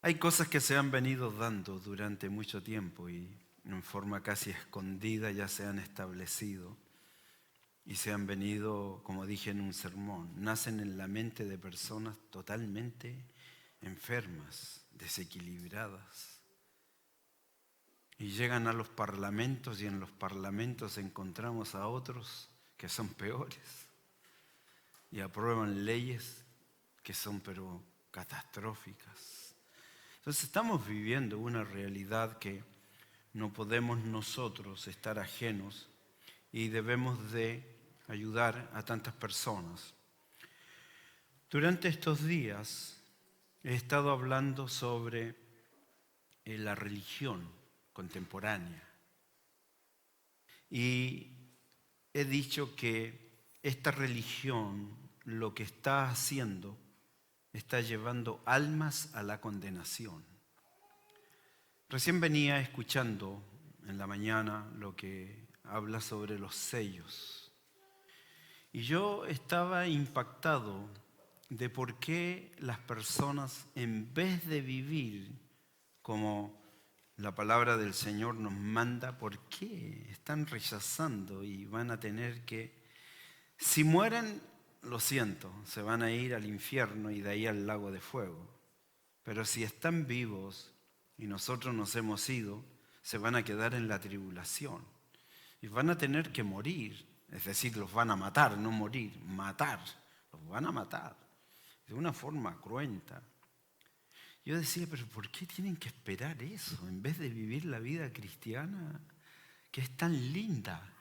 Hay cosas que se han venido dando durante mucho tiempo y en forma casi escondida ya se han establecido y se han venido, como dije en un sermón, nacen en la mente de personas totalmente enfermas, desequilibradas. Y llegan a los parlamentos y en los parlamentos encontramos a otros que son peores y aprueban leyes que son pero catastróficas. Entonces estamos viviendo una realidad que no podemos nosotros estar ajenos y debemos de ayudar a tantas personas. Durante estos días he estado hablando sobre la religión contemporánea y he dicho que esta religión lo que está haciendo está llevando almas a la condenación. Recién venía escuchando en la mañana lo que habla sobre los sellos. Y yo estaba impactado de por qué las personas, en vez de vivir como la palabra del Señor nos manda, ¿por qué están rechazando y van a tener que, si mueren, lo siento, se van a ir al infierno y de ahí al lago de fuego? Pero si están vivos y nosotros nos hemos ido, se van a quedar en la tribulación y van a tener que morir, es decir, los van a matar, no morir, matar, los van a matar de una forma cruenta. Yo decía, pero ¿por qué tienen que esperar eso en vez de vivir la vida cristiana que es tan linda?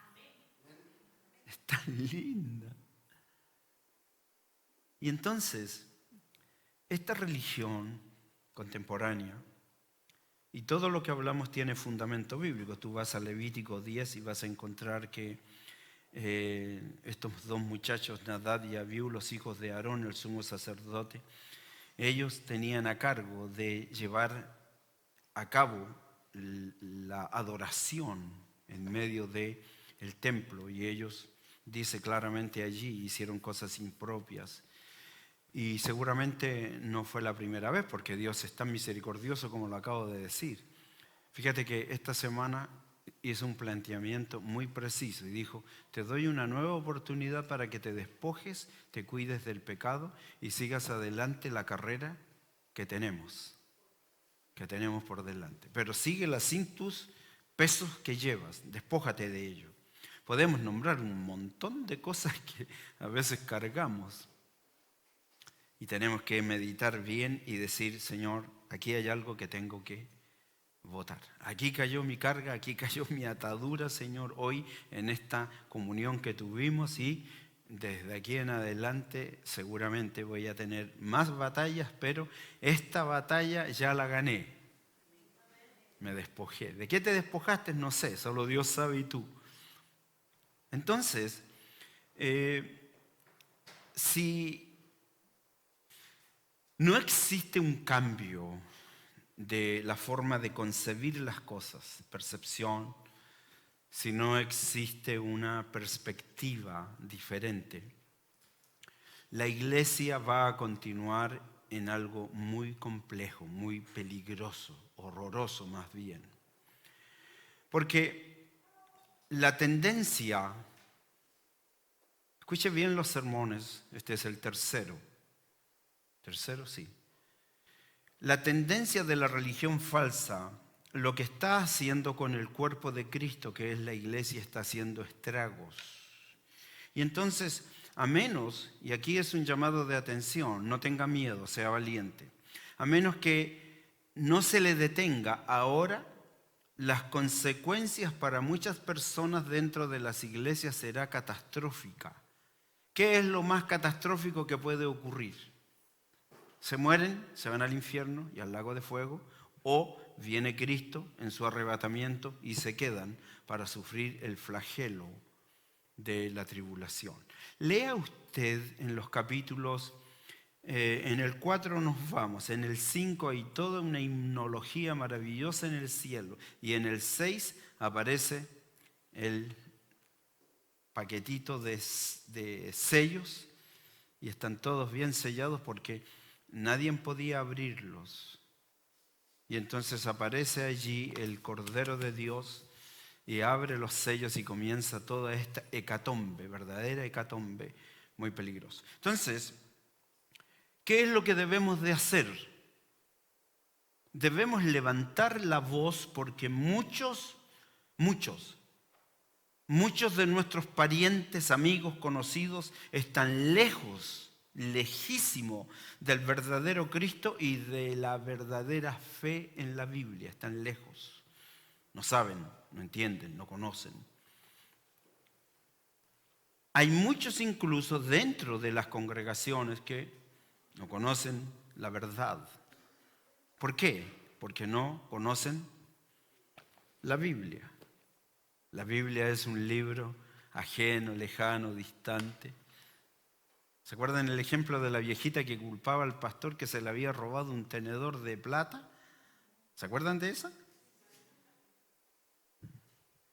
Es tan linda. Y entonces, esta religión contemporánea, y todo lo que hablamos tiene fundamento bíblico. Tú vas a Levítico 10 y vas a encontrar que estos dos muchachos, Nadab y Abiú, los hijos de Aarón, el sumo sacerdote, ellos tenían a cargo de llevar a cabo la adoración en medio del templo, y ellos, dice claramente allí, hicieron cosas impropias. Y seguramente no fue la primera vez, porque Dios es tan misericordioso como lo acabo de decir. Fíjate que esta semana hizo un planteamiento muy preciso y dijo: te doy una nueva oportunidad para que te despojes, te cuides del pecado y sigas adelante la carrera que tenemos por delante. Pero síguela sin tus pesos que llevas, despójate de ello. Podemos nombrar un montón de cosas que a veces cargamos. Y tenemos que meditar bien y decir: Señor, aquí hay algo que tengo que votar. Aquí cayó mi carga, aquí cayó mi atadura, Señor, hoy en esta comunión que tuvimos, y desde aquí en adelante seguramente voy a tener más batallas, pero esta batalla ya la gané. Me despojé. ¿De qué te despojaste? No sé, solo Dios sabe y tú. Entonces, si no existe un cambio de la forma de concebir las cosas, percepción, si no existe una perspectiva diferente, la iglesia va a continuar en algo muy complejo, muy peligroso, horroroso más bien. Porque la tendencia, escuche bien los sermones, este es el tercero, sí. La tendencia de la religión falsa, lo que está haciendo con el cuerpo de Cristo, que es la iglesia, está haciendo estragos. Y entonces, a menos, y aquí es un llamado de atención, no tenga miedo, sea valiente, a menos que no se le detenga ahora, las consecuencias para muchas personas dentro de las iglesias será catastrófica. ¿Qué es lo más catastrófico que puede ocurrir? Se mueren, se van al infierno y al lago de fuego, o viene Cristo en su arrebatamiento y se quedan para sufrir el flagelo de la tribulación. Lea usted en los capítulos, en el 4 nos vamos, en el 5 hay toda una himnología maravillosa en el cielo, y en el 6 aparece el paquetito de sellos, y están todos bien sellados porque nadie podía abrirlos Y entonces aparece allí el Cordero de Dios y abre los sellos y comienza toda esta hecatombe, verdadera hecatombe, muy peligrosa. Entonces, ¿qué es lo que debemos de hacer? Debemos levantar la voz porque muchos de nuestros parientes, amigos, conocidos están lejos, lejísimo del verdadero Cristo y de la verdadera fe en la Biblia. Están lejos. No saben, no entienden, no conocen. Hay muchos incluso dentro de las congregaciones que no conocen la verdad. ¿Por qué? Porque no conocen la Biblia. La Biblia es un libro ajeno, lejano, distante. ¿Se acuerdan el ejemplo de la viejita que culpaba al pastor que se le había robado un tenedor de plata? ¿Se acuerdan de esa?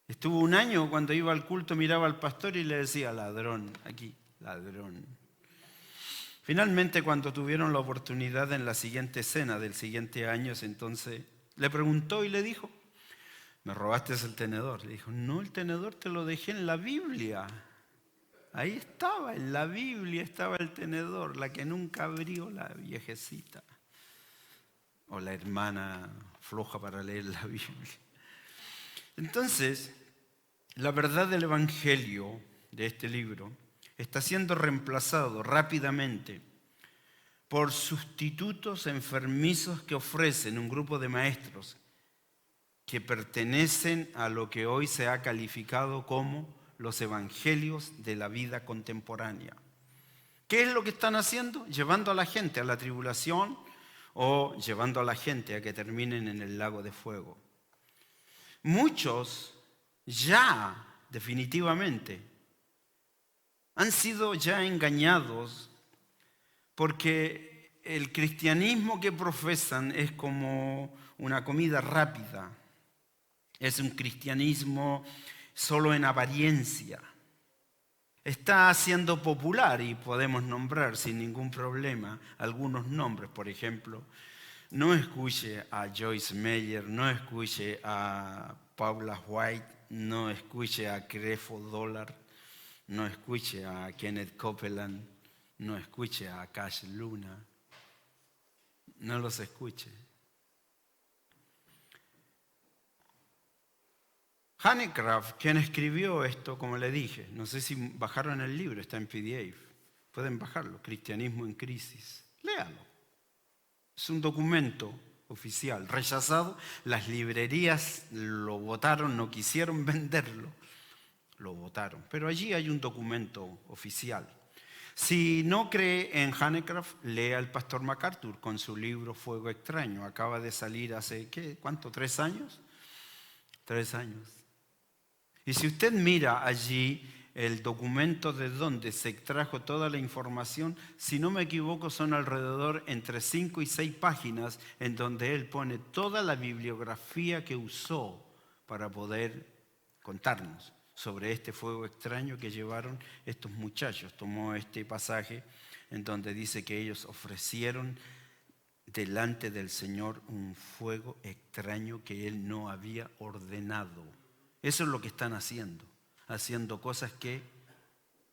Estuvo un año cuando iba al culto, miraba al pastor y le decía, ladrón, aquí, ladrón. Finalmente, cuando tuvieron la oportunidad en la siguiente cena del siguiente año, entonces le preguntó y le dijo, ¿me robaste el tenedor? Le dijo, no, el tenedor te lo dejé en la Biblia. Ahí estaba, en la Biblia estaba el tenedor, la que nunca abrió la viejecita. O la hermana floja para leer la Biblia. Entonces, la verdad del Evangelio de este libro está siendo reemplazado rápidamente por sustitutos enfermizos que ofrecen un grupo de maestros que pertenecen a lo que hoy se ha calificado como los evangelios de la vida contemporánea. ¿Qué es lo que están haciendo? Llevando a la gente a la tribulación o llevando a la gente a que terminen en el lago de fuego. Muchos ya definitivamente han sido ya engañados porque el cristianismo que profesan es como una comida rápida. Es un cristianismo solo en apariencia. Está siendo popular y podemos nombrar sin ningún problema algunos nombres. Por ejemplo, no escuche a Joyce Meyer, no escuche a Paula White, no escuche a Creflo Dollar, no escuche a Kenneth Copeland, no escuche a Cash Luna, no los escuche. Hanegraaff, quien escribió esto, como le dije, no sé si bajaron el libro, está en PDF, pueden bajarlo, Cristianismo en Crisis, léalo. Es un documento oficial, rechazado, las librerías lo votaron, no quisieron venderlo, lo votaron, pero allí hay un documento oficial. Si no cree en Hanegraaff, lea al pastor MacArthur con su libro Fuego Extraño, acaba de salir hace, ¿cuánto? ¿3 años? 3 años. Y si usted mira allí el documento de donde se extrajo toda la información, si no me equivoco son alrededor entre 5 y 6 páginas en donde él pone toda la bibliografía que usó para poder contarnos sobre este fuego extraño que llevaron estos muchachos. Tomó este pasaje en donde dice que ellos ofrecieron delante del Señor un fuego extraño que Él no había ordenado. Eso es lo que están haciendo cosas que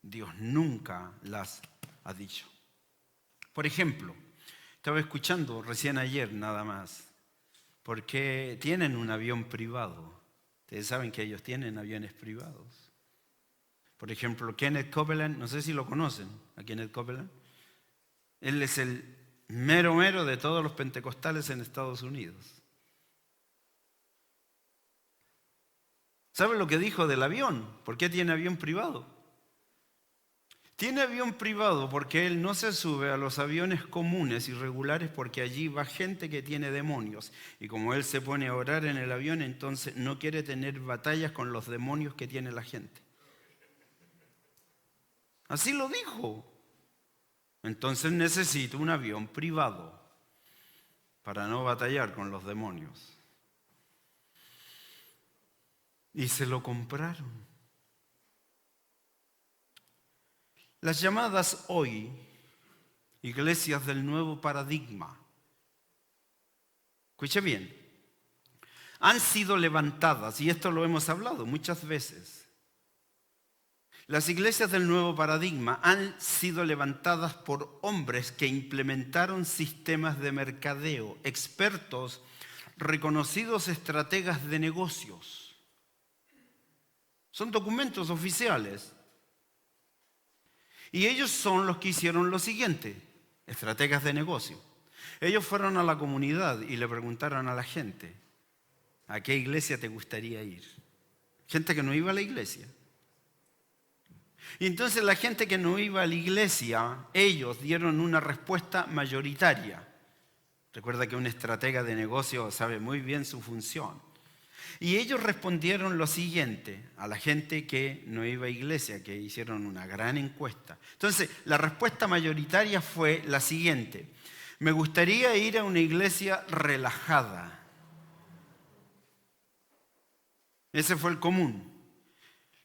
Dios nunca las ha dicho. Por ejemplo, estaba escuchando recién ayer nada más, porque tienen un avión privado. Ustedes saben que ellos tienen aviones privados. Por ejemplo, Kenneth Copeland, no sé si lo conocen, a Kenneth Copeland. Él es el mero de todos los pentecostales en Estados Unidos. ¿Saben lo que dijo del avión? ¿Por qué tiene avión privado? Tiene avión privado porque él no se sube a los aviones comunes y regulares porque allí va gente que tiene demonios. Y como él se pone a orar en el avión, entonces no quiere tener batallas con los demonios que tiene la gente. Así lo dijo. Entonces necesito un avión privado para no batallar con los demonios. Y se lo compraron. Las llamadas hoy iglesias del nuevo paradigma, Escuche bien, han sido levantadas, y esto lo hemos hablado muchas veces. Las iglesias del nuevo paradigma han sido levantadas por hombres que implementaron sistemas de mercadeo, expertos, reconocidos estrategas de negocios. Son documentos oficiales. Y ellos son los que hicieron lo siguiente, estrategas de negocio. Ellos fueron a la comunidad y le preguntaron a la gente, ¿a qué iglesia te gustaría ir? Gente que no iba a la iglesia. Y entonces la gente que no iba a la iglesia, ellos dieron una respuesta mayoritaria. Recuerda que un estratega de negocio sabe muy bien su función. Y ellos respondieron lo siguiente a la gente que no iba a iglesia, que hicieron una gran encuesta. Entonces, la respuesta mayoritaria fue la siguiente. Me gustaría ir a una iglesia relajada. Ese fue el común.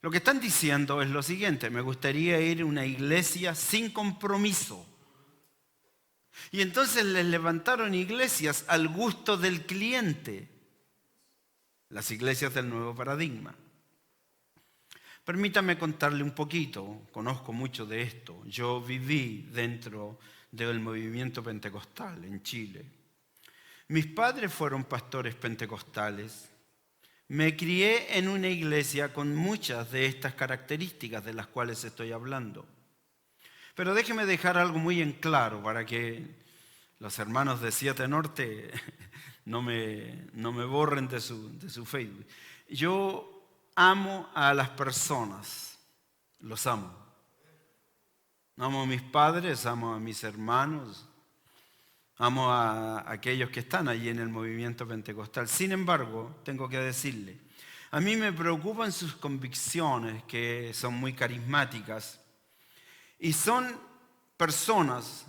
Lo que están diciendo es lo siguiente. Me gustaría ir a una iglesia sin compromiso. Y entonces les levantaron iglesias al gusto del cliente. Las iglesias del nuevo paradigma. Permítame contarle un poquito, conozco mucho de esto. Yo viví dentro del movimiento pentecostal en Chile. Mis padres fueron pastores pentecostales. Me crié en una iglesia con muchas de estas características de las cuales estoy hablando. Pero déjeme dejar algo muy en claro para que los hermanos de Siete Norte no me borren de su Facebook. Yo amo a las personas, los amo. Amo a mis padres, amo a mis hermanos, amo a aquellos que están allí en el movimiento pentecostal. Sin embargo, tengo que decirle, a mí me preocupan sus convicciones que son muy carismáticas y son personas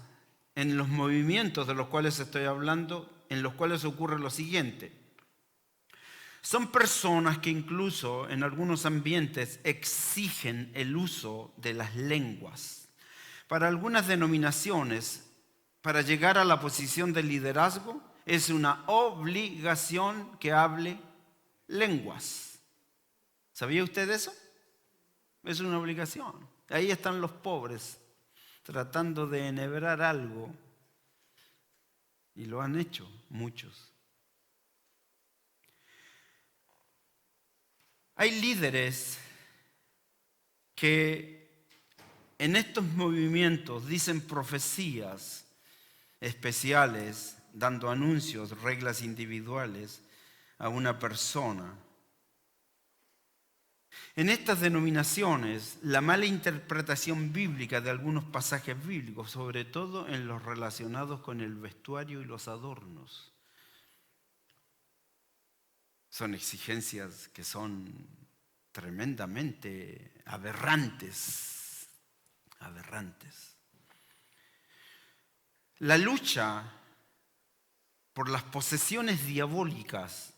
en los movimientos de los cuales estoy hablando, en los cuales ocurre lo siguiente. Son personas que incluso en algunos ambientes exigen el uso de las lenguas. Para algunas denominaciones, para llegar a la posición de liderazgo, es una obligación que hable lenguas. ¿Sabía usted eso? Es una obligación. Ahí están los pobres tratando de enhebrar algo y lo han hecho muchos. Hay líderes que en estos movimientos dicen profecías especiales, dando anuncios, reglas individuales a una persona. En estas denominaciones, la mala interpretación bíblica de algunos pasajes bíblicos, sobre todo en los relacionados con el vestuario y los adornos, son exigencias que son tremendamente aberrantes. La lucha por las posesiones diabólicas,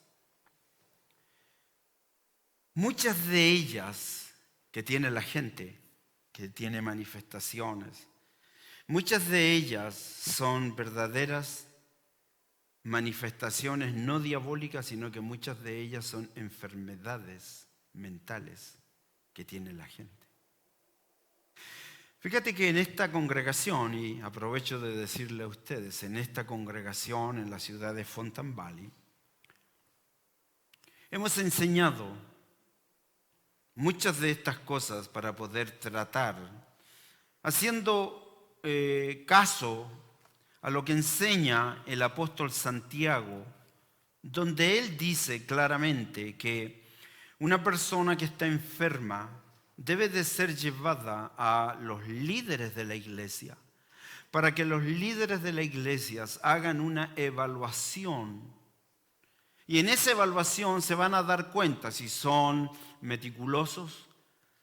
muchas de ellas que tiene la gente, que tiene manifestaciones, muchas de ellas son verdaderas manifestaciones no diabólicas, sino que muchas de ellas son enfermedades mentales que tiene la gente. Fíjate que en esta congregación, y aprovecho de decirle a ustedes, en esta congregación en la ciudad de Fontainebleau, hemos enseñado muchas de estas cosas para poder tratar, haciendo caso a lo que enseña el apóstol Santiago, donde él dice claramente que una persona que está enferma debe de ser llevada a los líderes de la iglesia para que los líderes de la iglesia hagan una evaluación. Y en esa evaluación se van a dar cuenta si son meticulosos,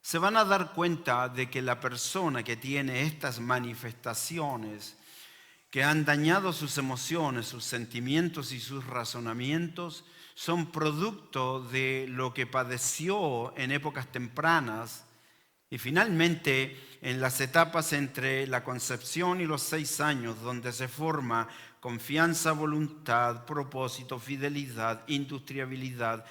se van a dar cuenta de que la persona que tiene estas manifestaciones que han dañado sus emociones, sus sentimientos y sus razonamientos, son producto de lo que padeció en épocas tempranas, Y finalmente, en las etapas entre la concepción y los 6 años, donde se forma confianza, voluntad, propósito, fidelidad, industriabilidad,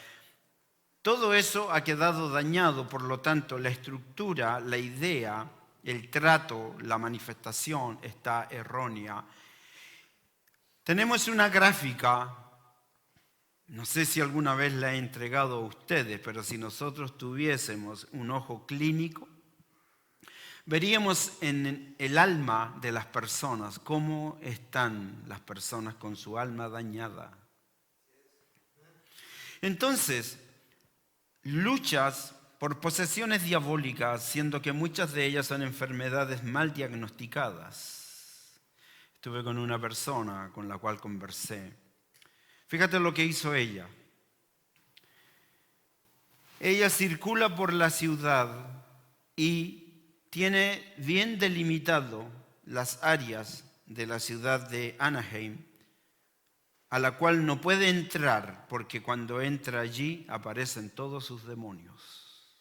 todo eso ha quedado dañado, por lo tanto, la estructura, la idea, el trato, la manifestación está errónea. Tenemos una gráfica, no sé si alguna vez la he entregado a ustedes, pero si nosotros tuviésemos un ojo clínico, veríamos en el alma de las personas cómo están las personas con su alma dañada. Entonces, luchas por posesiones diabólicas, siendo que muchas de ellas son enfermedades mal diagnosticadas. Estuve con una persona con la cual conversé. Fíjate lo que hizo ella. Ella circula por la ciudad y tiene bien delimitado las áreas de la ciudad de Anaheim, a la cual no puede entrar porque cuando entra allí aparecen todos sus demonios.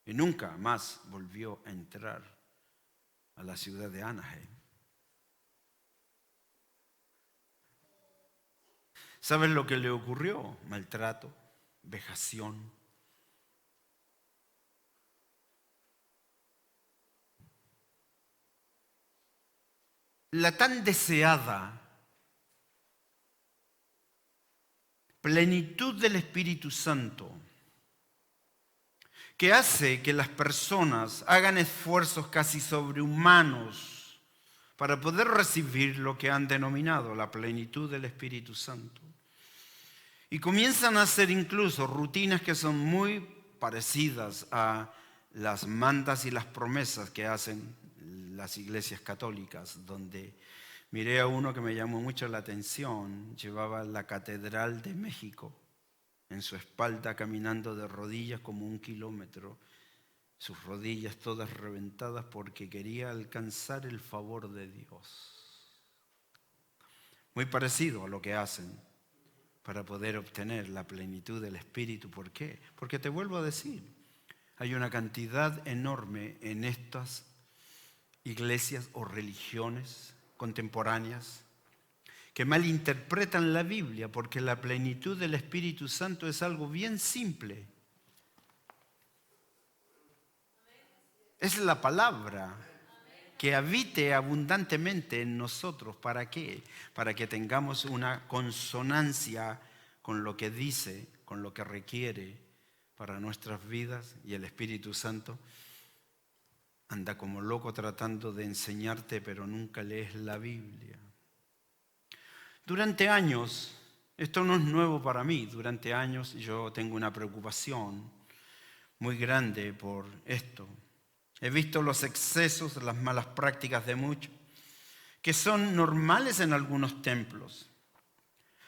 Y nunca más volvió a entrar a la ciudad de Anaheim. ¿Sabes lo que le ocurrió? Maltrato, vejación. La tan deseada plenitud del Espíritu Santo, que hace que las personas hagan esfuerzos casi sobrehumanos para poder recibir lo que han denominado la plenitud del Espíritu Santo. Y comienzan a hacer incluso rutinas que son muy parecidas a las mandas y las promesas que hacen las iglesias católicas, donde miré a uno que me llamó mucho la atención, llevaba la Catedral de México en su espalda caminando de rodillas como 1 kilómetro, sus rodillas todas reventadas porque quería alcanzar el favor de Dios. Muy parecido a lo que hacen para poder obtener la plenitud del Espíritu. ¿Por qué? Porque te vuelvo a decir, hay una cantidad enorme en estas iglesias o religiones contemporáneas que malinterpretan la Biblia, porque la plenitud del Espíritu Santo es algo bien simple. Es la palabra que habite abundantemente en nosotros. ¿Para qué? Para que tengamos una consonancia con lo que dice, con lo que requiere para nuestras vidas, y el Espíritu Santo anda como loco tratando de enseñarte, pero nunca lees la Biblia. Durante años, esto no es nuevo para mí, durante años yo tengo una preocupación muy grande por esto. He visto los excesos, las malas prácticas de muchos, que son normales en algunos templos.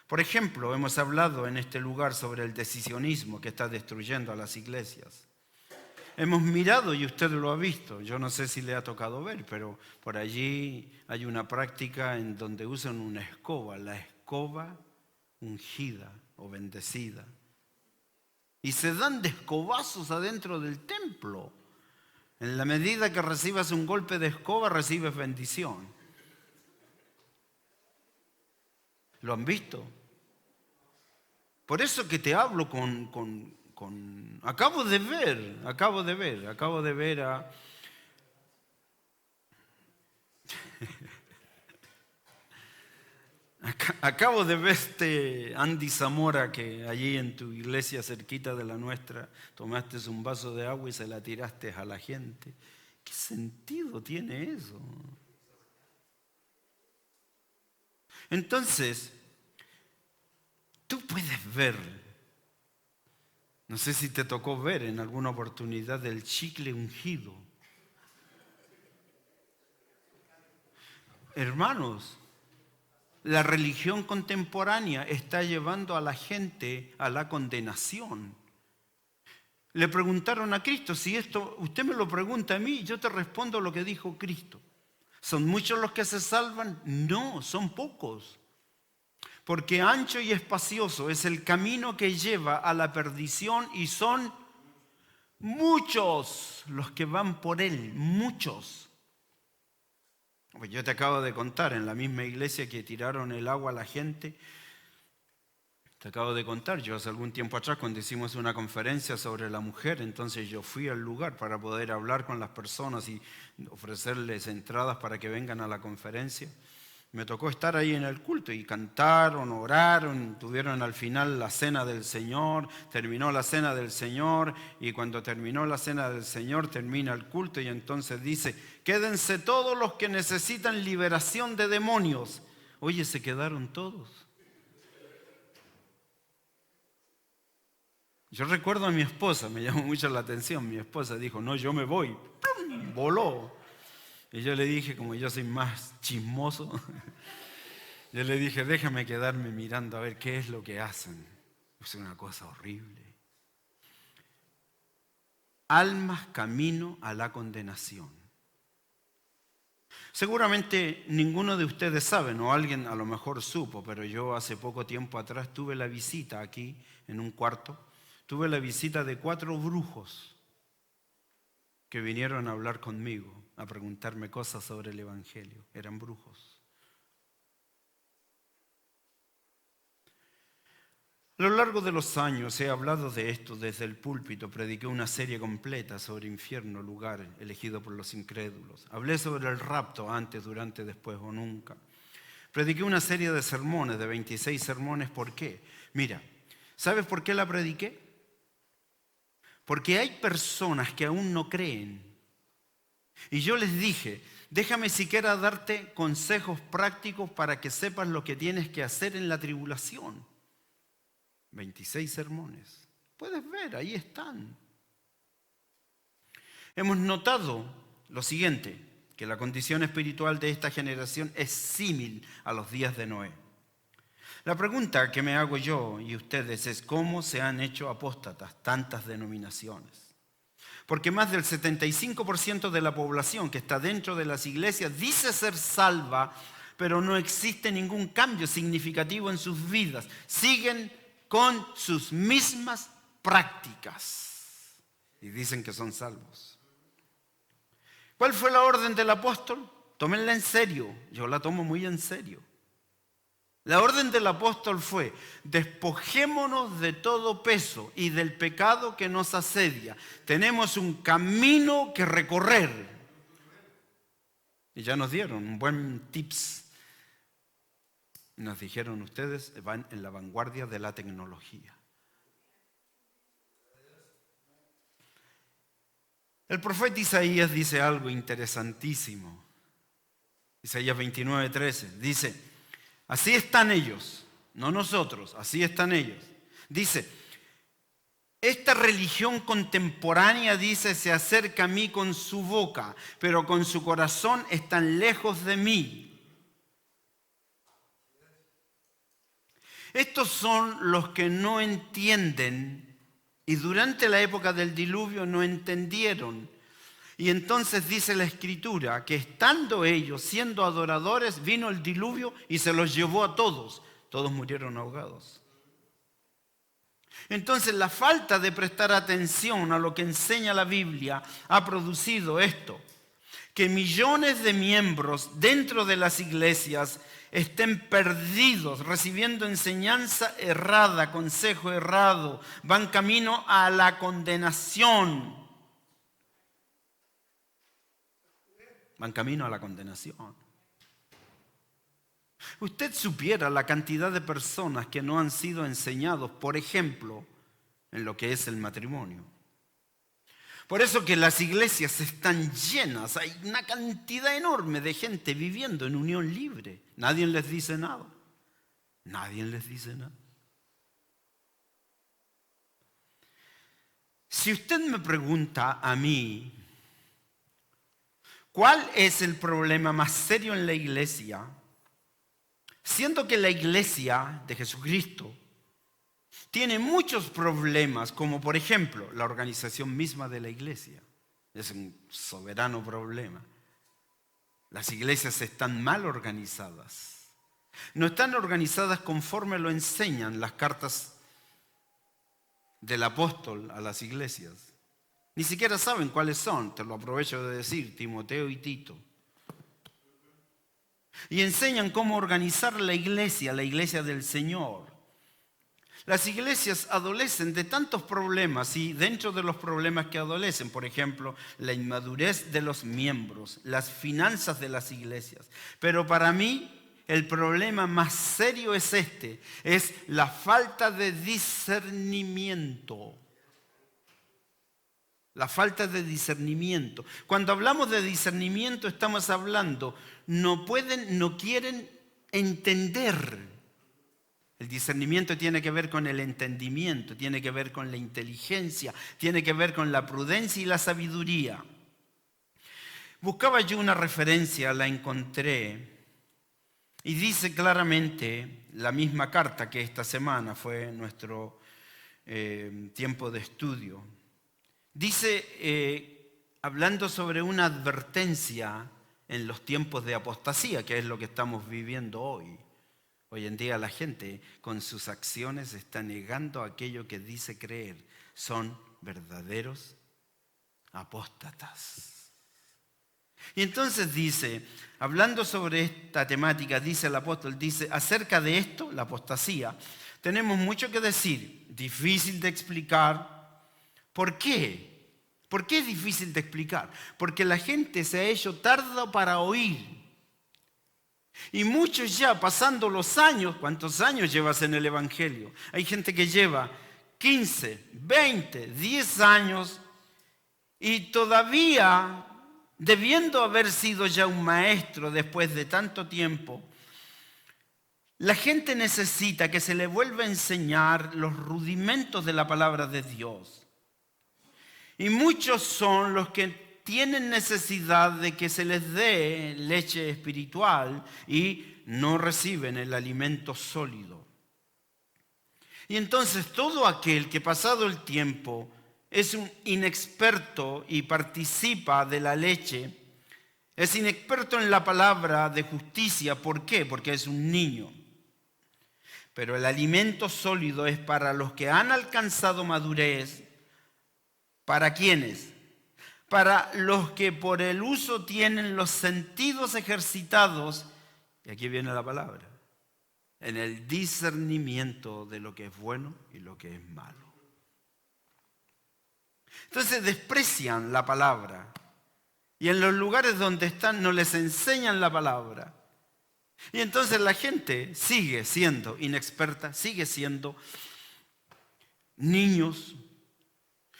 Por ejemplo, hemos hablado en este lugar sobre el decisionismo que está destruyendo a las iglesias. Hemos mirado, y usted lo ha visto, yo no sé si le ha tocado ver, pero por allí hay una práctica en donde usan una escoba, la escoba ungida o bendecida. Y se dan de escobazos adentro del templo. En la medida que recibas un golpe de escoba, recibes bendición. ¿Lo han visto? Por eso que te hablo acabo de ver a... Acabo de ver Andy Zamora, que allí en tu iglesia cerquita de la nuestra tomaste un vaso de agua y se la tiraste a la gente. ¿Qué sentido tiene eso? Entonces, tú puedes ver, no sé si te tocó ver en alguna oportunidad el chicle ungido. Hermanos, la religión contemporánea está llevando a la gente a la condenación. Le preguntaron a Cristo, si esto usted me lo pregunta a mí, yo te respondo lo que dijo Cristo. ¿Son muchos los que se salvan? No, son pocos. Porque ancho y espacioso es el camino que lleva a la perdición y son Muchos los que van por Él, muchos. Pues yo te acabo de contar, en la misma iglesia que tiraron el agua a la gente, te acabo de contar, yo hace algún tiempo atrás cuando hicimos una conferencia sobre la mujer, entonces yo fui al lugar para poder hablar con las personas y ofrecerles entradas para que vengan a la conferencia. Me tocó estar ahí en el culto y cantaron, oraron, tuvieron al final la cena del Señor, terminó la cena del Señor y cuando terminó la cena del Señor termina el culto y entonces dice, quédense todos los que necesitan liberación de demonios. Oye, se quedaron todos. Yo recuerdo a mi esposa, me llamó mucho la atención, mi esposa dijo, no, yo me voy, ¡pum! Voló. Y yo le dije, como yo soy más chismoso, yo le dije, déjame quedarme mirando a ver qué es lo que hacen. Es una cosa horrible. Almas camino a la condenación. Seguramente ninguno de ustedes sabe, o alguien a lo mejor supo, pero yo hace poco tiempo atrás tuve la visita aquí en un cuarto. Tuve la visita de 4 brujos que vinieron a hablar conmigo, a preguntarme cosas sobre el Evangelio. Eran brujos. A lo largo de los años he hablado de esto desde el púlpito. Prediqué una serie completa sobre infierno, lugar elegido por los incrédulos. Hablé sobre el rapto antes, durante, después o nunca. Prediqué una serie de sermones, de 26 sermones. ¿Por qué? Mira, ¿sabes por qué la prediqué? Porque hay personas que aún no creen. Y yo les dije, déjame siquiera darte consejos prácticos para que sepas lo que tienes que hacer en la tribulación. 26 sermones. Puedes ver, ahí están. Hemos notado lo siguiente, que la condición espiritual de esta generación es símil a los días de Noé. La pregunta que me hago yo y ustedes es ¿cómo se han hecho apóstatas tantas denominaciones? Porque más del 75% de la población que está dentro de las iglesias dice ser salva, pero no existe ningún cambio significativo en sus vidas. Siguen con sus mismas prácticas y dicen que son salvos. ¿Cuál fue la orden del apóstol? Tómenla en serio, yo la tomo muy en serio. La orden del apóstol fue, despojémonos de todo peso y del pecado que nos asedia. Tenemos un camino que recorrer. Y ya nos dieron un buen tips. Nos dijeron ustedes van en la vanguardia de la tecnología. El profeta Isaías dice algo interesantísimo. Isaías 29:13 dice, así están ellos, no nosotros, así están ellos. Dice, esta religión contemporánea, dice, se acerca a mí con su boca, pero con su corazón están lejos de mí. Estos son los que no entienden y durante la época del diluvio no entendieron. Y entonces dice la Escritura que estando ellos siendo adoradores, vino el diluvio y se los llevó a todos. Todos murieron ahogados. Entonces la falta de prestar atención a lo que enseña la Biblia ha producido esto. Que millones de miembros dentro de las iglesias estén perdidos, recibiendo enseñanza errada, consejo errado, van camino a la condenación. Van camino a la condenación. Usted supiera la cantidad de personas que no han sido enseñados, por ejemplo, en lo que es el matrimonio. Por eso que las iglesias están llenas, hay una cantidad enorme de gente viviendo en unión libre. Nadie les dice nada. Nadie les dice nada. Si usted me pregunta a mí, ¿cuál es el problema más serio en la iglesia? Siendo que la iglesia de Jesucristo tiene muchos problemas, como por ejemplo la organización misma de la iglesia. Es un soberano problema. Las iglesias están mal organizadas. No están organizadas conforme lo enseñan las cartas del apóstol a las iglesias. Ni siquiera saben cuáles son, te lo aprovecho de decir, Timoteo y Tito. Y enseñan cómo organizar la iglesia del Señor. Las iglesias adolecen de tantos problemas y dentro de los problemas que adolecen, por ejemplo, la inmadurez de los miembros, las finanzas de las iglesias. Pero para mí el problema más serio es la falta de discernimiento. La falta de discernimiento. Cuando hablamos de discernimiento estamos hablando, no quieren entender. El discernimiento tiene que ver con el entendimiento, tiene que ver con la inteligencia, tiene que ver con la prudencia y la sabiduría. Buscaba yo una referencia, la encontré, y dice claramente la misma carta que esta semana fue nuestro tiempo de estudio. Dice, hablando sobre una advertencia en los tiempos de apostasía, que es lo que estamos viviendo hoy. Hoy en día la gente con sus acciones está negando aquello que dice creer. Son verdaderos apóstatas. Y entonces dice, hablando sobre esta temática, dice el apóstol, dice, acerca de esto, la apostasía, tenemos mucho que decir, difícil de explicar. ¿Por qué? ¿Por qué es difícil de explicar? Porque la gente se ha hecho tarda para oír. Y muchos ya pasando los años, ¿cuántos años llevas en el Evangelio? Hay gente que lleva 15, 20, 10 años y todavía, debiendo haber sido ya un maestro después de tanto tiempo, la gente necesita que se le vuelva a enseñar los rudimentos de la palabra de Dios. Y muchos son los que tienen necesidad de que se les dé leche espiritual y no reciben el alimento sólido. Y entonces todo aquel que pasado el tiempo es un inexperto y participa de la leche, es inexperto en la palabra de justicia. ¿Por qué? Porque es un niño. Pero el alimento sólido es para los que han alcanzado madurez. ¿Para quiénes? Para los que por el uso tienen los sentidos ejercitados, y aquí viene la palabra, en el discernimiento de lo que es bueno y lo que es malo. Entonces desprecian la palabra y en los lugares donde están no les enseñan la palabra. Y entonces la gente sigue siendo inexperta, sigue siendo niños.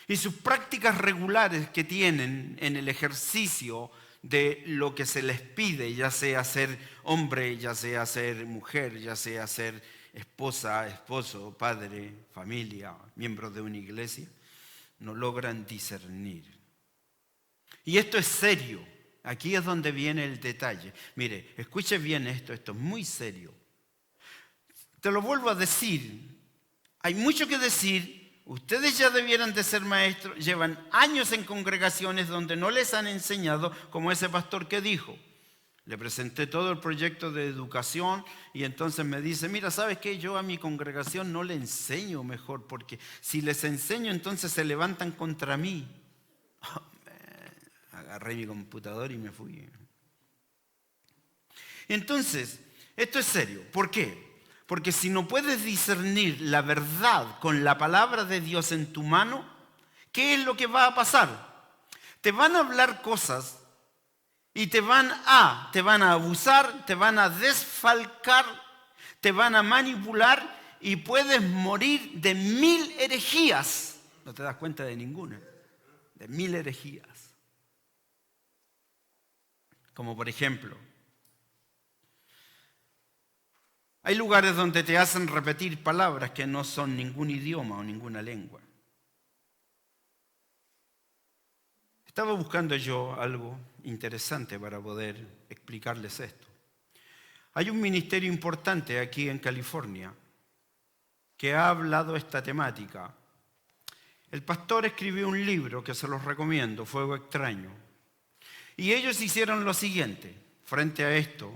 Y sus prácticas regulares que tienen en el ejercicio de lo que se les pide, ya sea ser hombre, ya sea ser mujer, ya sea ser esposa, esposo, padre, familia, miembro de una iglesia, no logran discernir. Y esto es serio. Aquí es donde viene el detalle. Mire, escuche bien esto es muy serio. Te lo vuelvo a decir. Hay mucho que decir. Ustedes ya debieran de ser maestros, llevan años en congregaciones donde no les han enseñado, como ese pastor que dijo. Le presenté todo el proyecto de educación y entonces me dice, mira, ¿sabes qué? Yo a mi congregación no le enseño mejor, porque si les enseño entonces se levantan contra mí. Agarré mi computador y me fui. Entonces, esto es serio. ¿Por qué? Porque si no puedes discernir la verdad con la palabra de Dios en tu mano, ¿qué es lo que va a pasar? Te van a hablar cosas y te van a abusar, te van a desfalcar, te van a manipular y puedes morir de 1000 herejías. No te das cuenta de ninguna, de 1000 herejías. Como por ejemplo, hay lugares donde te hacen repetir palabras que no son ningún idioma o ninguna lengua. Estaba buscando yo algo interesante para poder explicarles esto. Hay un ministerio importante aquí en California que ha hablado esta temática. El pastor escribió un libro que se los recomiendo, Fuego Extraño. Y ellos hicieron lo siguiente, frente a esto,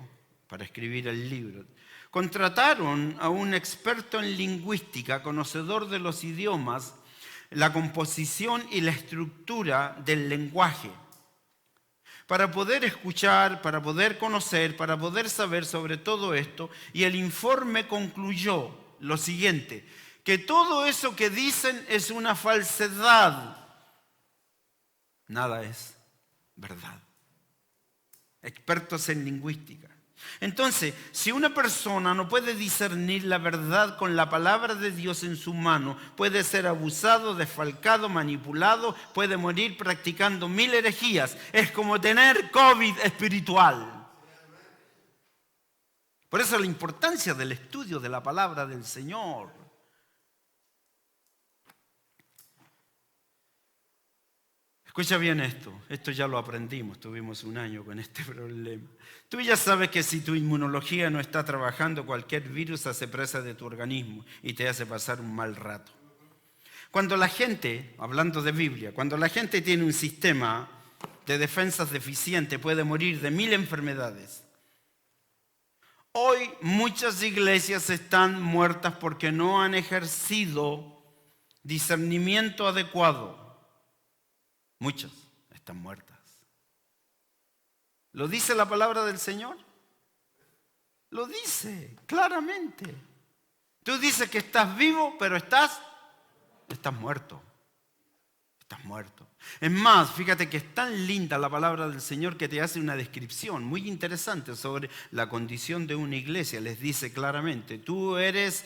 para escribir el libro. Contrataron a un experto en lingüística, conocedor de los idiomas, la composición y la estructura del lenguaje. Para poder escuchar, para poder conocer, para poder saber sobre todo esto. Y el informe concluyó lo siguiente, que todo eso que dicen es una falsedad. Nada es verdad. Expertos en lingüística. Entonces, si una persona no puede discernir la verdad con la palabra de Dios en su mano, puede ser abusado, desfalcado, manipulado, puede morir practicando 1000 herejías. Es como tener COVID espiritual. Por eso la importancia del estudio de la palabra del Señor. Escucha bien esto ya lo aprendimos, tuvimos un año con este problema. Tú ya sabes que si tu inmunología no está trabajando, cualquier virus hace presa de tu organismo y te hace pasar un mal rato. Cuando la gente, hablando de Biblia, cuando la gente tiene un sistema de defensas deficiente, puede morir de 1000 enfermedades. Hoy muchas iglesias están muertas porque no han ejercido discernimiento adecuado. Muchas están muertas. ¿Lo dice la palabra del Señor? Lo dice claramente. Tú dices que estás vivo, pero estás muerto. Estás muerto. Es más, fíjate que es tan linda la palabra del Señor que te hace una descripción muy interesante sobre la condición de una iglesia. Les dice claramente, tú eres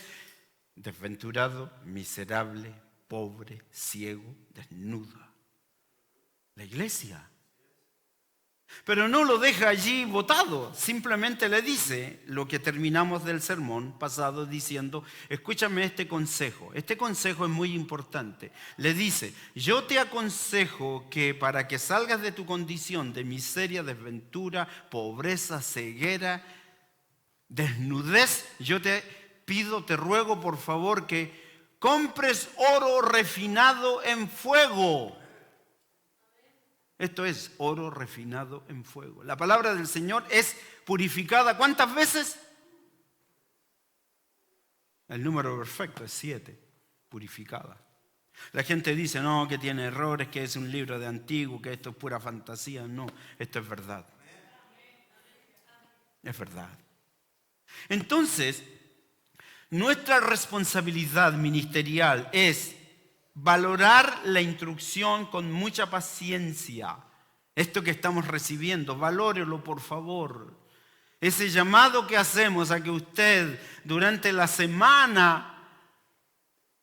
desventurado, miserable, pobre, ciego, desnudo. La iglesia. Pero no lo deja allí botado, simplemente le dice lo que terminamos del sermón pasado diciendo, escúchame este consejo es muy importante. Le dice, yo te aconsejo que para que salgas de tu condición de miseria, desventura, pobreza, ceguera, desnudez, yo te pido, te ruego por favor que compres oro refinado en fuego. Esto es oro refinado en fuego. La palabra del Señor es purificada. ¿Cuántas veces? El número perfecto es 7. Purificada. La gente dice, no, que tiene errores, que es un libro de antiguo, que esto es pura fantasía. No, esto es verdad. Es verdad. Entonces, nuestra responsabilidad ministerial es valorar la instrucción con mucha paciencia. Esto que estamos recibiendo, valórelo por favor. Ese llamado que hacemos a que usted durante la semana,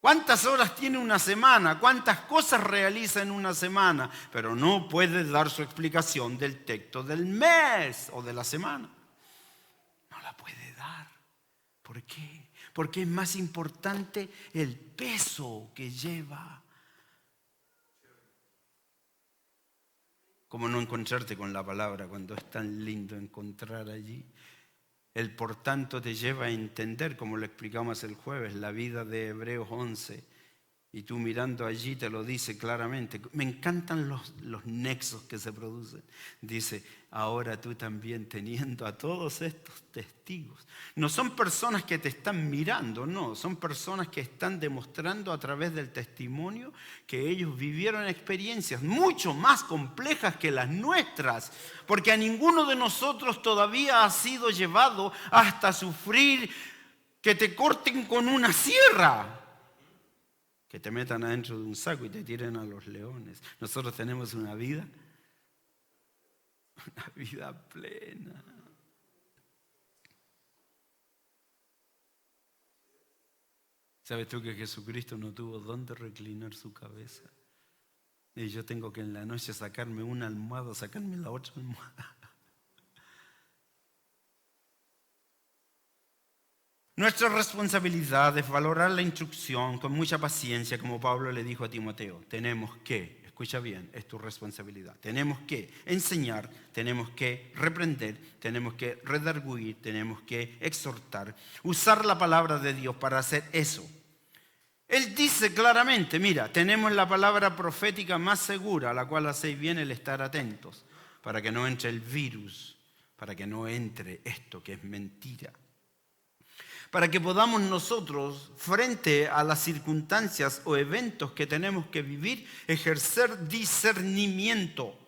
¿cuántas horas tiene una semana? ¿Cuántas cosas realiza en una semana? Pero no puede dar su explicación del texto del mes o de la semana. No la puede dar. ¿Por qué? Porque es más importante el peso que lleva. ¿Cómo no encontrarte con la palabra cuando es tan lindo encontrar allí? El por tanto te lleva a entender, como lo explicamos el jueves, la vida de Hebreos 11. Y tú mirando allí te lo dice claramente. Me encantan los nexos que se producen. Dice, ahora tú también teniendo a todos estos testigos. No son personas que te están mirando, no. Son personas que están demostrando a través del testimonio que ellos vivieron experiencias mucho más complejas que las nuestras. Porque a ninguno de nosotros todavía ha sido llevado hasta sufrir que te corten con una sierra. Que te metan adentro de un saco y te tiren a los leones. Nosotros tenemos una vida plena. ¿Sabes tú que Jesucristo no tuvo dónde reclinar su cabeza? Y yo tengo que en la noche sacarme una almohada, sacarme la otra almohada. Nuestra responsabilidad es valorar la instrucción con mucha paciencia, como Pablo le dijo a Timoteo. Tenemos que, escucha bien, es tu responsabilidad. Tenemos que enseñar, tenemos que reprender, tenemos que redarguir, tenemos que exhortar. Usar la palabra de Dios para hacer eso. Él dice claramente, mira, tenemos la palabra profética más segura, a la cual hacéis bien el estar atentos, para que no entre el virus, para que no entre esto que es mentira. para que podamos nosotros, frente a las circunstancias o eventos que tenemos que vivir, ejercer discernimiento.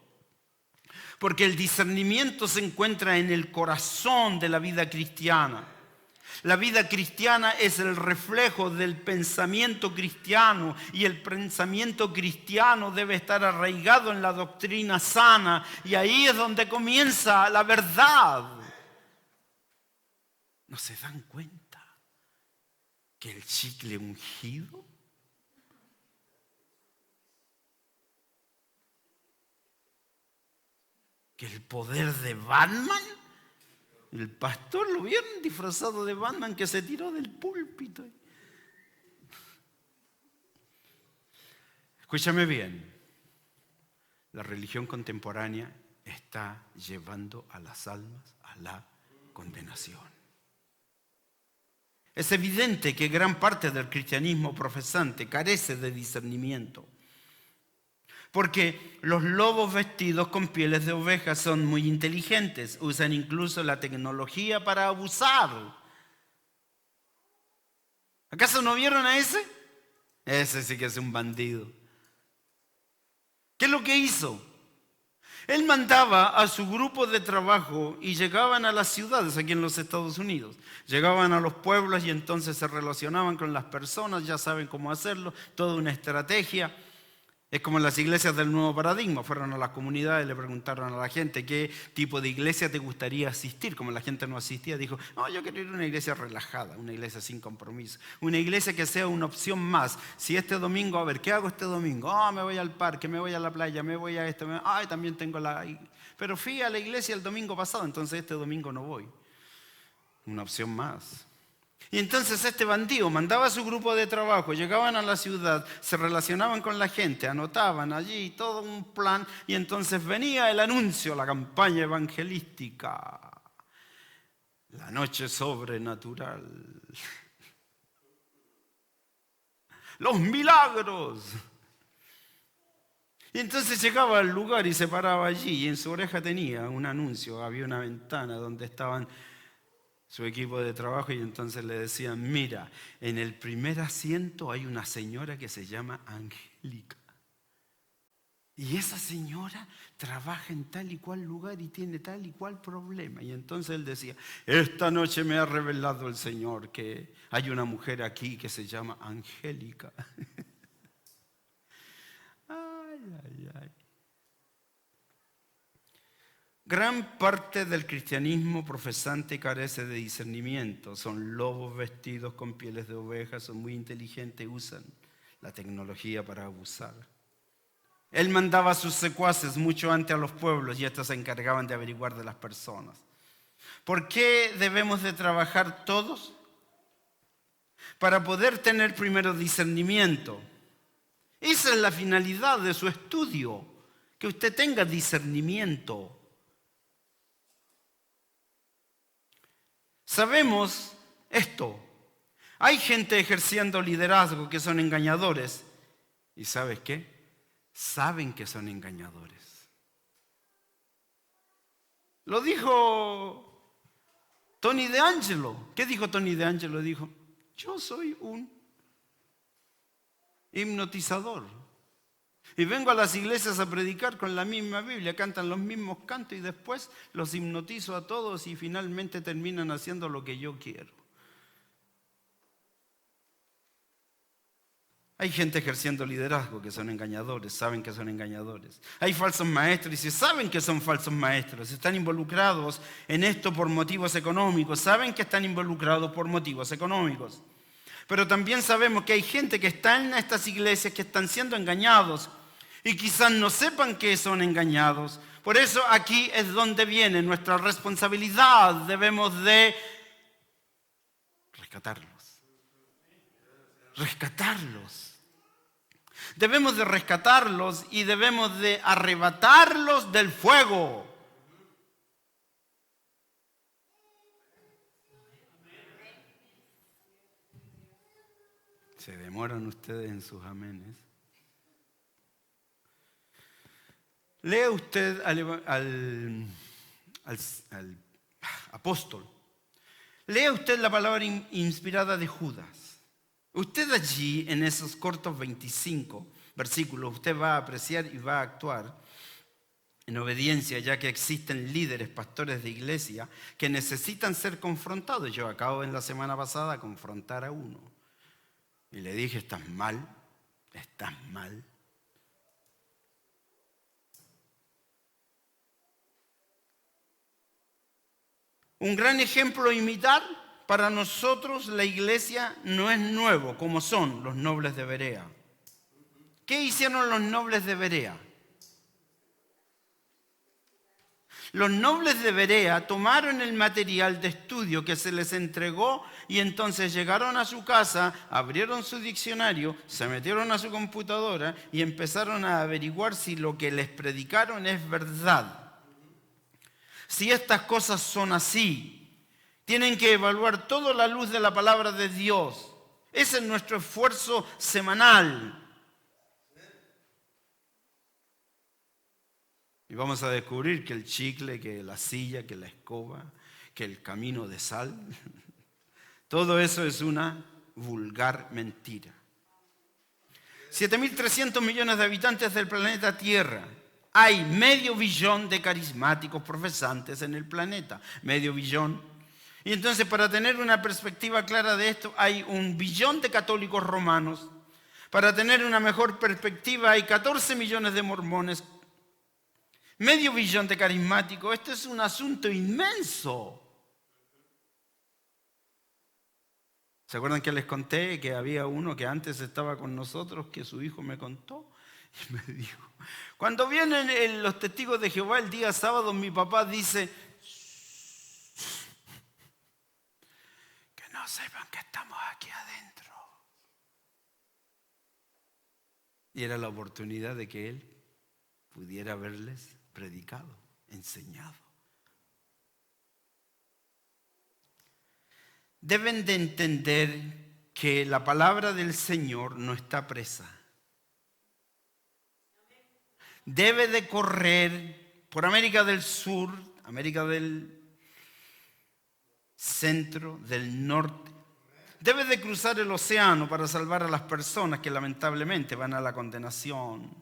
Porque el discernimiento se encuentra en el corazón de la vida cristiana. La vida cristiana es el reflejo del pensamiento cristiano y el pensamiento cristiano debe estar arraigado en la doctrina sana y ahí es donde comienza la verdad. ¿No se dan cuenta que el chicle ungido que el poder de Batman? El pastor lo vieron disfrazado de Batman que se tiró del púlpito. Escúchame bien. La religión contemporánea está llevando a las almas a la condenación. Es evidente que gran parte del cristianismo profesante carece de discernimiento. Porque los lobos vestidos con pieles de ovejas son muy inteligentes, usan incluso la tecnología para abusar. ¿Acaso no vieron a ese? Ese sí que es un bandido. ¿Qué es lo que hizo? Él mandaba a su grupo de trabajo y llegaban a las ciudades aquí en los Estados Unidos. Llegaban a los pueblos y entonces se relacionaban con las personas, ya saben cómo hacerlo, toda una estrategia. Es como en las iglesias del nuevo paradigma. Fueron a las comunidades y le preguntaron a la gente qué tipo de iglesia te gustaría asistir. Como la gente no asistía, dijo, no, yo quiero ir a una iglesia relajada, una iglesia sin compromiso. Una iglesia que sea una opción más. Si este domingo, a ver, ¿qué hago este domingo? Me voy al parque, me voy a la playa, me voy a esto. También tengo Pero fui a la iglesia el domingo pasado, entonces este domingo no voy. Una opción más. Y entonces este bandido mandaba a su grupo de trabajo, llegaban a la ciudad, se relacionaban con la gente, anotaban allí todo un plan y entonces venía el anuncio, la campaña evangelística. La noche sobrenatural. Los milagros. Y entonces llegaba al lugar y se paraba allí y en su oreja tenía un anuncio, había una ventana donde estaban su equipo de trabajo y entonces le decían, mira, en el primer asiento hay una señora que se llama Angélica. Y esa señora trabaja en tal y cual lugar y tiene tal y cual problema. Y entonces él decía, esta noche me ha revelado el Señor que hay una mujer aquí que se llama Angélica. Ay. Gran parte del cristianismo profesante carece de discernimiento. Son lobos vestidos con pieles de ovejas, son muy inteligentes, usan la tecnología para abusar. Él mandaba a sus secuaces mucho antes a los pueblos y estos se encargaban de averiguar de las personas. ¿Por qué debemos de trabajar todos? Para poder tener primero discernimiento. Esa es la finalidad de su estudio, que usted tenga discernimiento. Sabemos esto. Hay gente ejerciendo liderazgo que son engañadores. ¿Y sabes qué? Saben que son engañadores. Lo dijo Tony DeAngelo. ¿Qué dijo Tony DeAngelo? Dijo, yo soy un hipnotizador. Y vengo a las iglesias a predicar con la misma Biblia, cantan los mismos cantos y después los hipnotizo a todos y finalmente terminan haciendo lo que yo quiero. Hay gente ejerciendo liderazgo que son engañadores, saben que son engañadores. Hay falsos maestros y saben que son falsos maestros. Están involucrados en esto por motivos económicos. Saben que están involucrados por motivos económicos. Pero también sabemos que hay gente que está en estas iglesias que están siendo engañados y quizás no sepan que son engañados. Por eso aquí es donde viene nuestra responsabilidad. Debemos de rescatarlos. Debemos de rescatarlos y debemos de arrebatarlos del fuego. Se demoran ustedes en sus amenes. Lea usted al apóstol. Lea usted la palabra inspirada de Judas. Usted allí, en esos cortos 25 versículos, usted va a apreciar y va a actuar en obediencia, ya que existen líderes, pastores de iglesia que necesitan ser confrontados. Yo acabo en la semana pasada de confrontar a uno y le dije, estás mal, estás mal. Un gran ejemplo a imitar para nosotros, la iglesia, no es nuevo, como son los nobles de Berea. ¿Qué hicieron los nobles de Berea? Los nobles de Berea tomaron el material de estudio que se les entregó y entonces llegaron a su casa, abrieron su diccionario, se metieron a su computadora y empezaron a averiguar si lo que les predicaron es verdad. Si estas cosas son así, tienen que evaluar toda la luz de la palabra de Dios. Ese es nuestro esfuerzo semanal. Y vamos a descubrir que el chicle, que la silla, que la escoba, que el camino de sal, todo eso es una vulgar mentira. 7.300 millones de habitantes del planeta Tierra. Hay 500 millones de carismáticos profesantes en el planeta. 500 millones. Y entonces, para tener una perspectiva clara de esto, hay 1 billón de católicos romanos. Para tener una mejor perspectiva, hay 14 millones de mormones. 500 millones de carismáticos. Esto es un asunto inmenso. ¿Se acuerdan que les conté que había uno que antes estaba con nosotros, que su hijo me contó? Y me dijo, cuando vienen los testigos de Jehová el día sábado, mi papá dice, que no sepan que estamos aquí adentro. Y era la oportunidad de que él pudiera haberles predicado, enseñado. Deben de entender que la palabra del Señor no está presa. Debe de correr por América del Sur, América del Centro, del Norte. Debe de cruzar el océano para salvar a las personas que lamentablemente van a la condenación.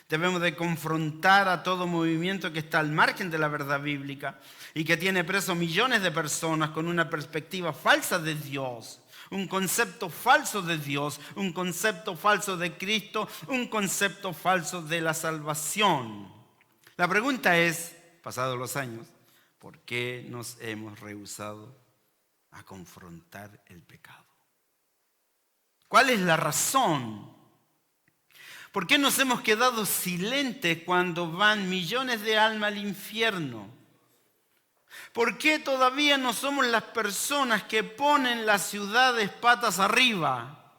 Debemos de confrontar a todo movimiento que está al margen de la verdad bíblica y que tiene preso millones de personas con una perspectiva falsa de Dios, un concepto falso de Dios, un concepto falso de Cristo, un concepto falso de la salvación. La pregunta es, pasados los años, ¿por qué nos hemos rehusado a confrontar el pecado? ¿Cuál es la razón? ¿Por qué nos hemos quedado silentes cuando van millones de almas al infierno? ¿Por qué todavía no somos las personas que ponen las ciudades patas arriba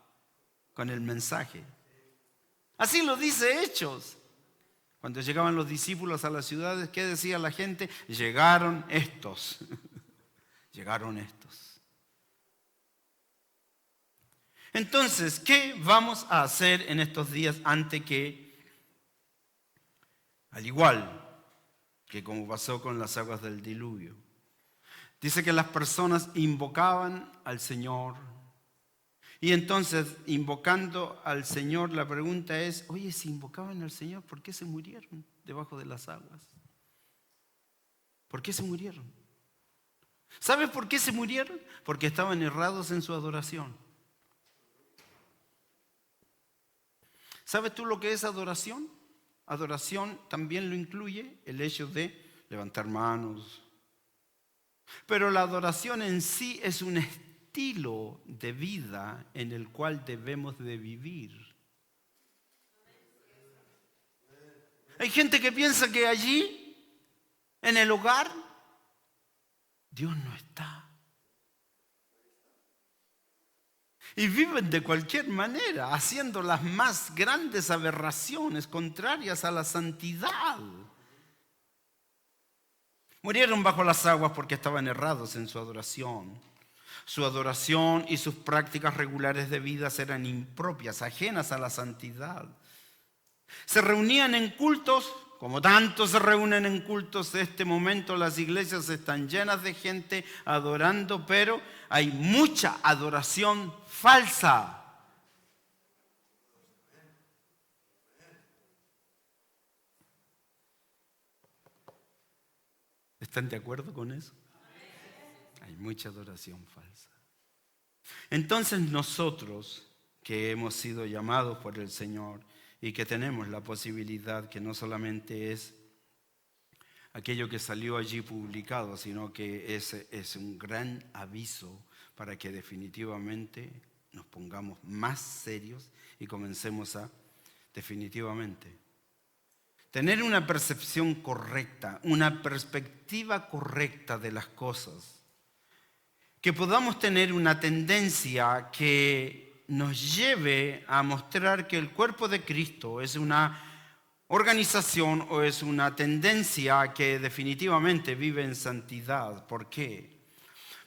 con el mensaje? Así lo dice Hechos. Cuando llegaban los discípulos a las ciudades, ¿qué decía la gente? Llegaron estos. Llegaron estos. Entonces, ¿qué vamos a hacer en estos días ante que, al igual que como pasó con las aguas del diluvio, dice que las personas invocaban al Señor? Y entonces, invocando al Señor, la pregunta es, oye, si invocaban al Señor, ¿por qué se murieron debajo de las aguas? ¿Por qué se murieron? ¿Sabes por qué se murieron? Porque estaban errados en su adoración. ¿Sabes tú lo que es adoración? Adoración también lo incluye el hecho de levantar manos. Pero la adoración en sí es un estilo de vida en el cual debemos de vivir. Hay gente que piensa que allí, en el hogar, Dios no está. Y viven de cualquier manera, haciendo las más grandes aberraciones contrarias a la santidad. Murieron bajo las aguas porque estaban errados en su adoración. Su adoración y sus prácticas regulares de vida eran impropias, ajenas a la santidad. Se reunían en cultos como tantos se reúnen en cultos de este momento, las iglesias están llenas de gente adorando, pero hay mucha adoración falsa. ¿Están de acuerdo con eso? Hay mucha adoración falsa. Entonces nosotros que hemos sido llamados por el Señor y que tenemos la posibilidad, que no solamente es aquello que salió allí publicado, sino que es un gran aviso para que definitivamente nos pongamos más serios y comencemos a definitivamente tener una percepción correcta, una perspectiva correcta de las cosas. Que podamos tener una tendencia que nos lleve a mostrar que el cuerpo de Cristo es una organización o es una tendencia que definitivamente vive en santidad. ¿Por qué?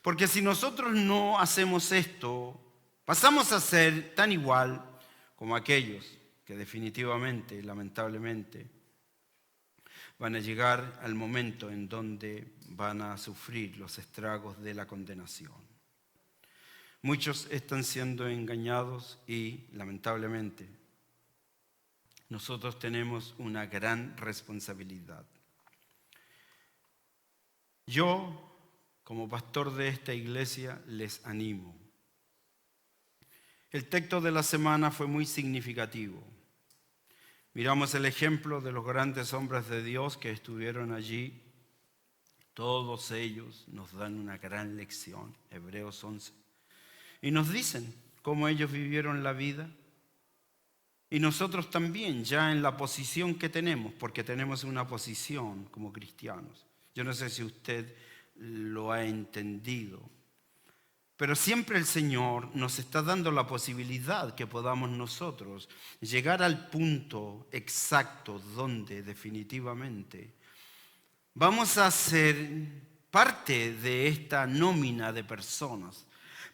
Porque si nosotros no hacemos esto, pasamos a ser tan igual como aquellos que definitivamente, lamentablemente, van a llegar al momento en donde van a sufrir los estragos de la condenación. Muchos están siendo engañados y, lamentablemente, nosotros tenemos una gran responsabilidad. Yo, como pastor de esta iglesia, les animo. El texto de la semana fue muy significativo. Miramos el ejemplo de los grandes hombres de Dios que estuvieron allí. Todos ellos nos dan una gran lección, Hebreos 11. Y nos dicen cómo ellos vivieron la vida. Y nosotros también, ya en la posición que tenemos, porque tenemos una posición como cristianos. Yo no sé si usted lo ha entendido, pero siempre el Señor nos está dando la posibilidad que podamos nosotros llegar al punto exacto donde definitivamente vamos a ser parte de esta nómina de personas.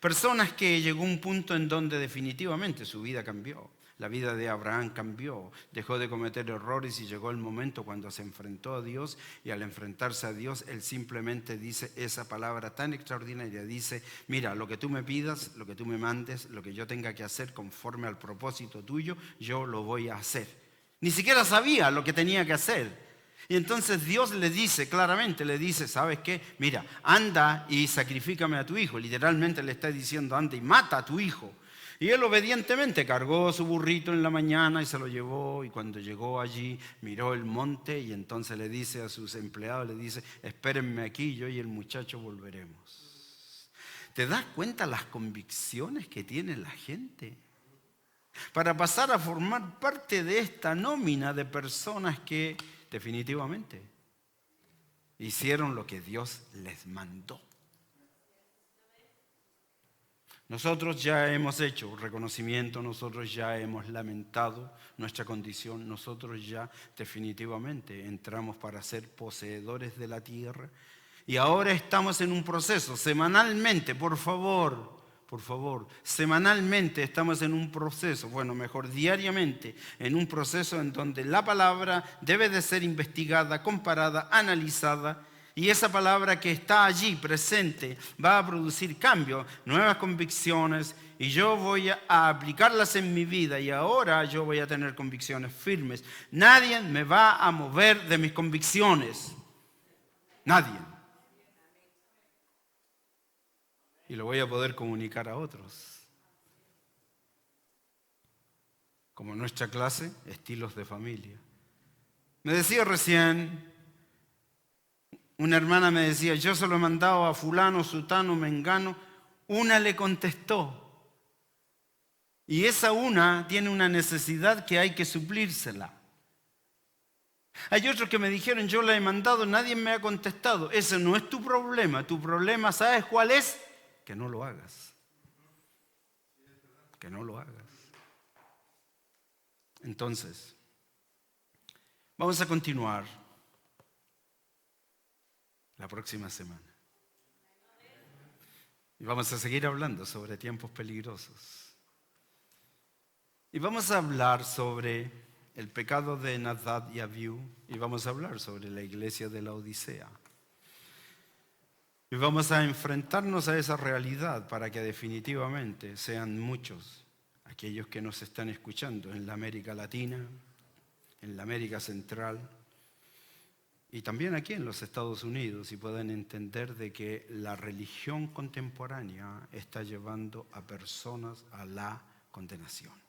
Personas que llegó un punto en donde definitivamente su vida cambió. La vida de Abraham cambió, dejó de cometer errores y llegó el momento cuando se enfrentó a Dios, y al enfrentarse a Dios, él simplemente dice esa palabra tan extraordinaria, dice, mira, lo que tú me pidas, lo que tú me mandes, lo que yo tenga que hacer conforme al propósito tuyo, yo lo voy a hacer. Ni siquiera sabía lo que tenía que hacer. Y entonces Dios le dice claramente, le dice, ¿sabes qué? Mira, anda y sacrifícame a tu hijo. Literalmente le está diciendo, anda y mata a tu hijo. Y él obedientemente cargó su burrito en la mañana y se lo llevó, y cuando llegó allí miró el monte y entonces le dice a sus empleados, le dice, espérenme aquí, yo y el muchacho volveremos. ¿Te das cuenta las convicciones que tiene la gente? Para pasar a formar parte de esta nómina de personas que definitivamente hicieron lo que Dios les mandó. Nosotros ya hemos hecho reconocimiento, nosotros ya hemos lamentado nuestra condición, nosotros ya definitivamente entramos para ser poseedores de la tierra y ahora estamos en un proceso, semanalmente, por favor, semanalmente estamos en un proceso, bueno, mejor diariamente, en un proceso en donde la palabra debe de ser investigada, comparada, analizada. Y esa palabra que está allí presente va a producir cambios, nuevas convicciones, y yo voy a aplicarlas en mi vida y ahora yo voy a tener convicciones firmes. Nadie me va a mover de mis convicciones. Nadie. Y lo voy a poder comunicar a otros. Como nuestra clase, estilos de familia. Me decía recién... Una hermana me decía, yo se lo he mandado a fulano, sutano, mengano. Una le contestó. Y esa una tiene una necesidad que hay que suplírsela. Hay otros que me dijeron, yo la he mandado, nadie me ha contestado. Ese no es tu problema. Tu problema, ¿sabes cuál es? Que no lo hagas. Que no lo hagas. Entonces, vamos a continuar la próxima semana. Y vamos a seguir hablando sobre tiempos peligrosos. Y vamos a hablar sobre el pecado de Nadab y Abiú, y vamos a hablar sobre la iglesia de la Odisea. Y vamos a enfrentarnos a esa realidad para que definitivamente sean muchos aquellos que nos están escuchando en la América Latina, en la América Central y también aquí en los Estados Unidos, y puedan entender de que la religión contemporánea está llevando a personas a la condenación.